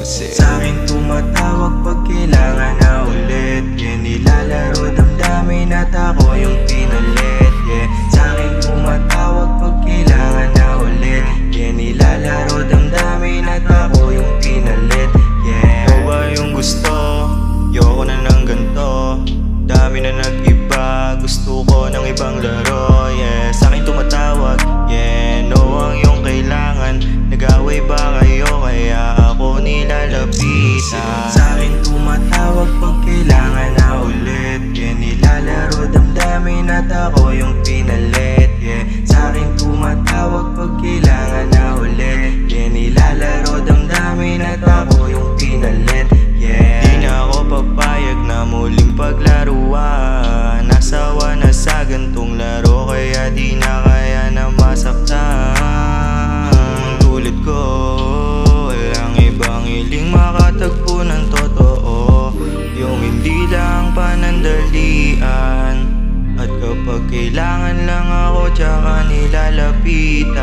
Sa'kin tumatawag pag kailangan na ulit. Yeah, nilalaro damdamin at ako yung pinalit. Yeah, sa'kin tumatawag pag kailangan na ulit. Yeah, nilalaro damdamin at ako yung pinalit. Yeah, ikaw ba yung gusto? Yoko na ng ganto. Dami na nag-iba, gusto ko ng ibang laro. Yeah, sa'kin tumatawag. Yeah, no ang iyong kailangan. Nag-away ba kayo kaya ako nilalapitan? Sa'kin tumatawag pag kailangan na ulit. Yeah, nilalaro damdamin at ako yung pinalit. Yeah, sa'kin tumatawag pag kailangan na ulit. Yeah, nilalaro damdamin at ako yung pinalit. Yeah, di na ako papayag na muling paglaruan. Nasawa na sa gantong laro kaya di na kaya na masaktan. Tulad ko, walang ibang hiling makatagpo ng totoo. Yung hindi lang panandalian. At kapag kailangan lang ako tsaka nilalapitan.